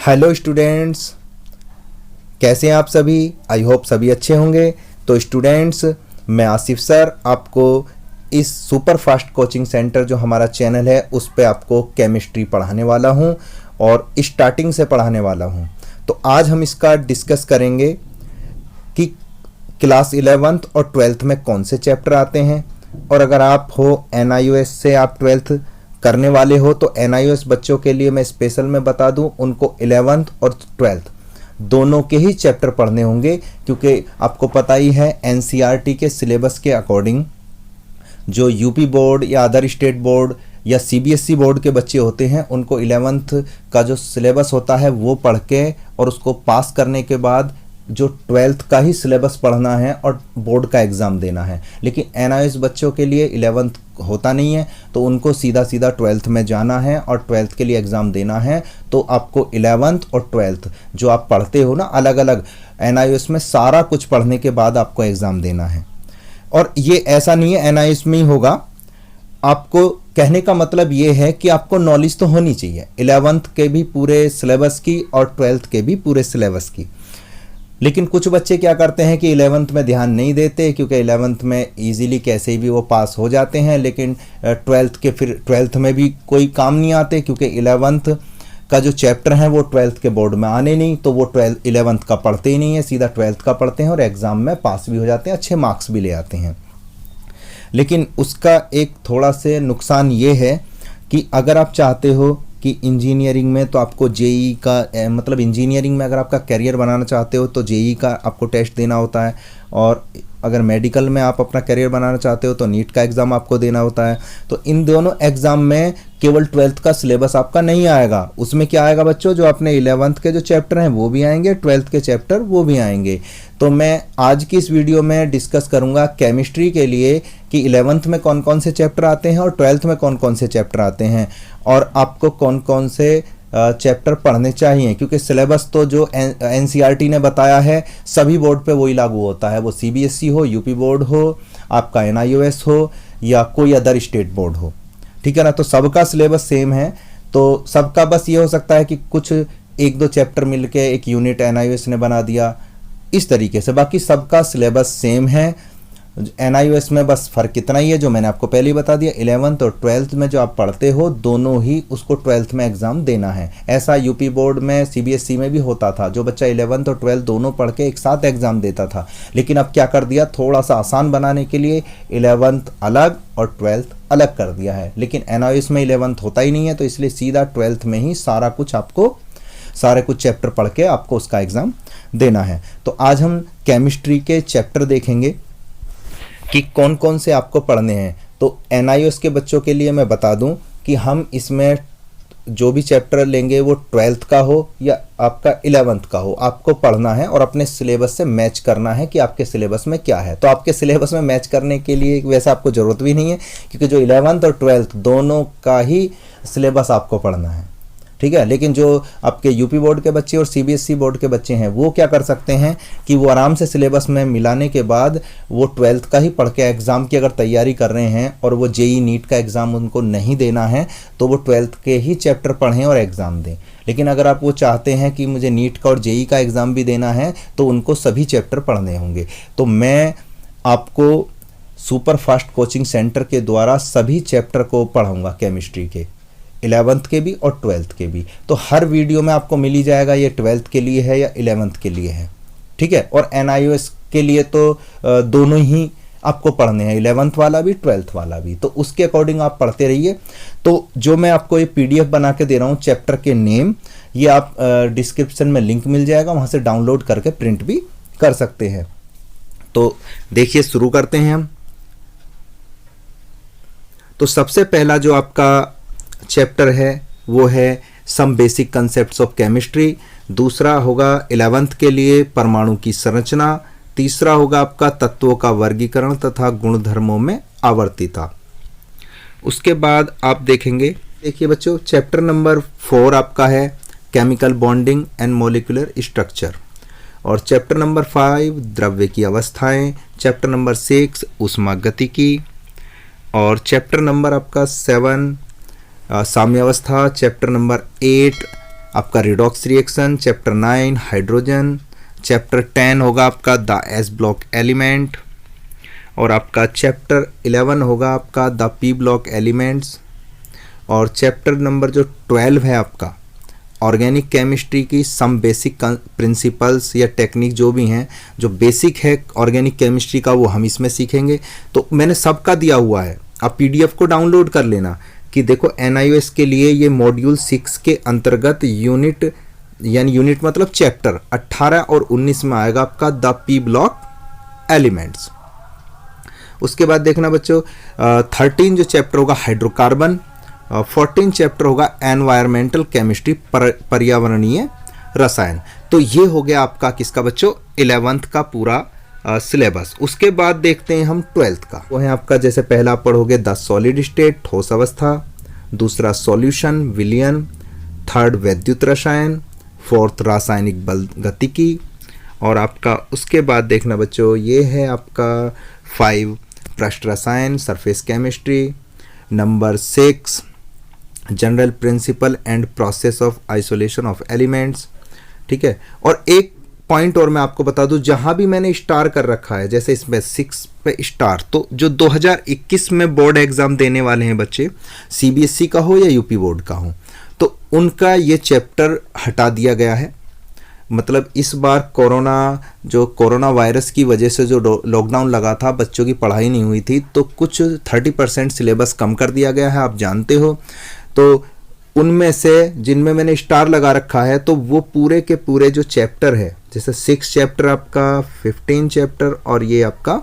Hello students, कैसे हैं आप सभी। आई होप सभी अच्छे होंगे। तो स्टूडेंट्स, मैं आसिफ सर आपको इस सुपर फास्ट कोचिंग सेंटर जो हमारा चैनल है उस पे आपको केमिस्ट्री पढ़ाने वाला हूं और स्टार्टिंग से पढ़ाने वाला हूं। तो आज हम इसका डिस्कस करेंगे कि क्लास 11th और 12th में कौन से चैप्टर आते हैं। और अगर आप हो NIOS से, आप 12th करने वाले हो, तो NIOS बच्चों के लिए मैं स्पेशल में बता दूं, उनको 11th और 12th दोनों के ही चैप्टर पढ़ने होंगे, क्योंकि आपको पता ही है NCERT के सिलेबस के अकॉर्डिंग जो यूपी बोर्ड या अदर स्टेट बोर्ड या CBSE बोर्ड के बच्चे होते हैं उनको 11th का जो सिलेबस होता है वो पढ़ के और उसको पास करने के बाद जो 12th का ही सिलेबस पढ़ना है और बोर्ड का एग्ज़ाम देना है। लेकिन NIOS बच्चों के लिए 11th होता नहीं है, तो उनको सीधा 12th में जाना है और 12th के लिए एग्ज़ाम देना है। तो आपको 11th और 12th जो आप पढ़ते हो ना, अलग अलग NIOS में सारा कुछ पढ़ने के बाद आपको एग्ज़ाम देना है। और ये ऐसा नहीं है NIOS में ही होगा, आपको कहने का मतलब ये है कि आपको नॉलेज तो होनी चाहिए 11th के भी पूरे सिलेबस की और 12th के भी पूरे सिलेबस की। लेकिन कुछ बच्चे क्या करते हैं कि 11th में ध्यान नहीं देते, क्योंकि 11th में इजीली कैसे भी वो पास हो जाते हैं, लेकिन 12th में भी कोई काम नहीं आते, क्योंकि 11th का जो चैप्टर है वो 12th के बोर्ड में आने नहीं, तो वो 11th का पढ़ते ही नहीं है, सीधा 12th का पढ़ते हैं और एग्ज़ाम में पास भी हो जाते हैं, अच्छे मार्क्स भी ले आते हैं। लेकिन उसका एक थोड़ा से नुकसान ये है कि अगर आप चाहते हो कि इंजीनियरिंग में, तो आपको JEE का मतलब इंजीनियरिंग में अगर आपका करियर बनाना चाहते हो तो JEE का आपको टेस्ट देना होता है, और अगर मेडिकल में आप अपना करियर बनाना चाहते हो तो नीट का एग्ज़ाम आपको देना होता है। तो इन दोनों एग्ज़ाम में केवल 12th का सिलेबस आपका नहीं आएगा, उसमें क्या आएगा बच्चों, जो अपने 11th के जो चैप्टर हैं वो भी आएंगे, 12th के चैप्टर वो भी आएंगे। तो मैं आज की इस वीडियो में डिस्कस करूंगा केमिस्ट्री के लिए कि 11th में कौन कौन से चैप्टर आते हैं और 12th में कौन कौन से चैप्टर आते हैं, और आपको कौन कौन से चैप्टर पढ़ने चाहिए, क्योंकि सिलेबस तो जो NCERT ने बताया है सभी बोर्ड पे वही लागू होता है, वो CBSE हो, यूपी बोर्ड हो, आपका NIOS हो या कोई अदर स्टेट बोर्ड हो, ठीक है ना। तो सबका सिलेबस सेम है, तो सबका बस ये हो सकता है कि कुछ एक दो चैप्टर मिलके एक यूनिट NIOS ने बना दिया इस तरीके से, बाकी सबका सिलेबस सेम है। NIOS में बस फ़र्क इतना ही है जो मैंने आपको पहले ही बता दिया, 11th और 12th में जो आप पढ़ते हो दोनों ही उसको 12th में एग्ज़ाम देना है। ऐसा यूपी बोर्ड में CBSE में भी होता था, जो बच्चा 11th और 12th दोनों पढ़ के एक साथ एग्ज़ाम देता था। लेकिन अब क्या कर दिया, थोड़ा सा आसान बनाने के लिए 11th अलग और 12th अलग कर दिया है। लेकिन NIOS में 11th होता ही नहीं है, तो इसलिए सीधा 12th में ही सारा कुछ आपको, सारे कुछ चैप्टर पढ़ के आपको उसका एग्ज़ाम देना है। तो आज हम केमिस्ट्री के चैप्टर देखेंगे कि कौन कौन से आपको पढ़ने हैं। तो NIOS के बच्चों के लिए मैं बता दूं कि हम इसमें जो भी चैप्टर लेंगे वो 12th का हो या आपका 11th का हो, आपको पढ़ना है और अपने सिलेबस से मैच करना है कि आपके सिलेबस में क्या है। तो आपके सिलेबस में मैच करने के लिए वैसे आपको ज़रूरत भी नहीं है, क्योंकि जो 11th और 12th दोनों का ही सिलेबस आपको पढ़ना है, ठीक है। लेकिन जो आपके यूपी बोर्ड के बच्चे और CBSE बोर्ड के बच्चे हैं वो क्या कर सकते हैं कि वो आराम से सिलेबस में मिलाने के बाद वो 12th का ही पढ़ के एग्ज़ाम की अगर तैयारी कर रहे हैं और वो JEE नीट का एग्ज़ाम उनको नहीं देना है, तो वो 12th के ही चैप्टर पढ़ें और एग्ज़ाम दें। लेकिन अगर आप वो चाहते हैं कि मुझे नीट का और JEE का एग्ज़ाम भी देना है, तो उनको सभी चैप्टर पढ़ने होंगे। तो मैं आपको सुपर फास्ट कोचिंग सेंटर के द्वारा सभी चैप्टर को पढ़ाऊँगा, केमिस्ट्री के 11th के भी और 12th के भी। तो हर वीडियो में आपको मिल ही जाएगा ये 12th के लिए है या 11th के लिए है, ठीक है। और NIOS के लिए तो दोनों ही आपको पढ़ने हैं, 11th वाला भी 12th वाला भी, तो उसके अकॉर्डिंग आप पढ़ते रहिए। तो जो मैं आपको ये PDF बना के दे रहा हूँ चैप्टर के नेम, ये आप डिस्क्रिप्शन में लिंक मिल जाएगा, वहाँ से डाउनलोड करके प्रिंट भी कर सकते हैं। तो देखिए शुरू करते हैं हम। तो सबसे पहला जो आपका चैप्टर है वो है some basic concepts of chemistry, दूसरा होगा 11th के लिए परमाणु की संरचना, तीसरा होगा आपका तत्वों का वर्गीकरण तथा गुणधर्मों में आवर्तिता। उसके बाद आप देखेंगे, देखिए बच्चों, चैप्टर नंबर 4 आपका है chemical bonding and molecular structure, और चैप्टर नंबर 5 द्रव्य की अवस्थाएं, चैप्टर नंबर 6 ऊष्मागतिकी, और चैप्टर नंबर आपका 7 साम्यावस्था, चैप्टर नंबर 8 आपका redox reaction, chapter 9 hydrogen, chapter 10 होगा आपका द एस ब्लॉक एलिमेंट, और आपका चैप्टर 11 होगा आपका द पी ब्लॉक एलिमेंट्स, और चैप्टर नंबर जो 12 है आपका ऑर्गेनिक केमिस्ट्री की सम बेसिक प्रिंसिपल्स या टेक्निक जो भी हैं, जो बेसिक है ऑर्गेनिक केमिस्ट्री का, वो हम इसमें सीखेंगे। तो मैंने सबका दिया हुआ है, आप पीडीएफ को डाउनलोड कर लेना कि देखो एनआईओएस के लिए ये मॉड्यूल 6 के अंतर्गत यूनिट, यानी यूनिट मतलब चैप्टर 18 और 19 में आएगा आपका द पी ब्लॉक एलिमेंट्स। उसके बाद देखना बच्चों 13 जो चैप्टर होगा हाइड्रोकार्बन, 14 चैप्टर होगा एनवायरमेंटल केमिस्ट्री, पर्यावरणीय रसायन। तो ये हो गया आपका किसका बच्चों 11th का पूरा सिलेबस। उसके बाद देखते हैं हम 12th का, वो है आपका जैसे पहला आप पढ़ोगे द सॉलिड स्टेट ठोस अवस्था, दूसरा सॉल्यूशन विलयन, थर्ड वैद्युत रसायन, फोर्थ रासायनिक बल गतिकी, और आपका उसके बाद देखना बच्चों ये है आपका 5 पृष्ठ रसायन surface chemistry, number 6 general principle and process of isolation of elements. ठीक है, और एक पॉइंट और मैं आपको बता दूं, जहां भी मैंने स्टार कर रखा है, जैसे इसमें 6 पे स्टार, तो जो 2021 में बोर्ड एग्जाम देने वाले हैं बच्चे, सीबीएसई का हो या यूपी बोर्ड का हो, तो उनका ये चैप्टर हटा दिया गया है। मतलब इस बार कोरोना वायरस की वजह से जो लॉकडाउन लगा था, बच्चों की पढ़ाई नहीं हुई थी, तो कुछ 30% सिलेबस कम कर दिया गया है, आप जानते हो। तो उनमें से जिनमें मैंने स्टार लगा रखा है, तो वो पूरे के पूरे जो चैप्टर है, जैसे 6 चैप्टर आपका, 15 चैप्टर और ये आपका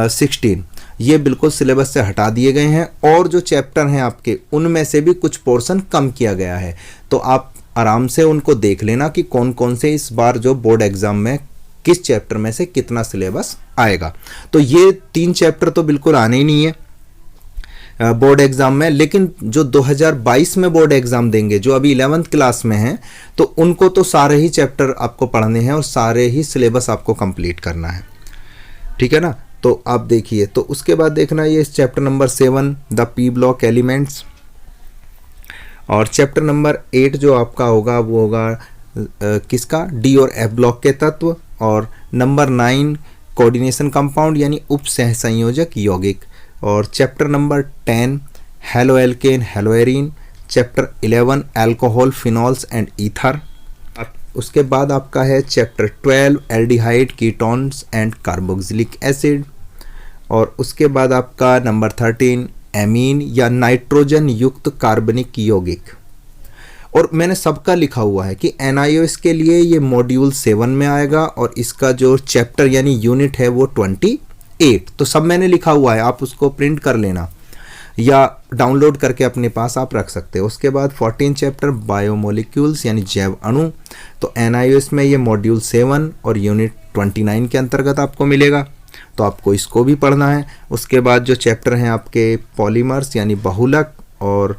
16, ये बिल्कुल सिलेबस से हटा दिए गए हैं। और जो चैप्टर हैं आपके, उनमें से भी कुछ पोर्शन कम किया गया है। तो आप आराम से उनको देख लेना कि कौन कौन से इस बार जो बोर्ड एग्जाम में किस चैप्टर में से कितना सिलेबस आएगा। तो ये 3 चैप्टर तो बिल्कुल आने ही नहीं है बोर्ड एग्जाम में, लेकिन जो 2022 में बोर्ड एग्जाम देंगे, जो अभी 11th क्लास में हैं, तो उनको तो सारे ही चैप्टर आपको पढ़ने हैं और सारे ही सिलेबस आपको कंप्लीट करना है। ठीक है ना, तो आप देखिए। तो उसके बाद देखना ये chapter number 7 the P block elements, और चैप्टर नंबर 8 जो आपका होगा वो होगा किसका, डी और एफ ब्लॉक के तत्व, और नंबर 9 कोऑर्डिनेशन कंपाउंड यानी उप सह संयोजक यौगिक, और chapter number 10 haloalkane haloarene, chapter 11 alcohol phenols and ether. उसके बाद आपका है chapter 12 aldehyde ketones and carboxylic acid, और उसके बाद आपका नंबर 13 एमीन या नाइट्रोजन युक्त कार्बनिक यौगिक। और मैंने सबका लिखा हुआ है कि एनआईओएस के लिए ये मॉड्यूल 7 में आएगा, और इसका जो चैप्टर यानी यूनिट है वो 28। तो सब मैंने लिखा हुआ है, आप उसको प्रिंट कर लेना या डाउनलोड करके अपने पास आप रख सकते हो। उसके बाद 14 चैप्टर बायोमोलिक्यूल्स यानी जैव अणु, तो एनआईओएस में ये मॉड्यूल 7 और यूनिट 29 के अंतर्गत आपको मिलेगा, तो आपको इसको भी पढ़ना है। उसके बाद जो चैप्टर हैं आपके पॉलीमर्स यानी बहुलक, और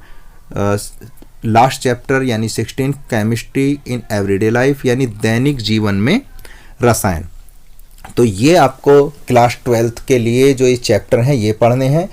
लास्ट चैप्टर यानी 16 केमिस्ट्री इन एवरीडे लाइफ यानी दैनिक जीवन में रसायन। तो ये आपको क्लास 12th के लिए जो ये चैप्टर हैं ये पढ़ने हैं।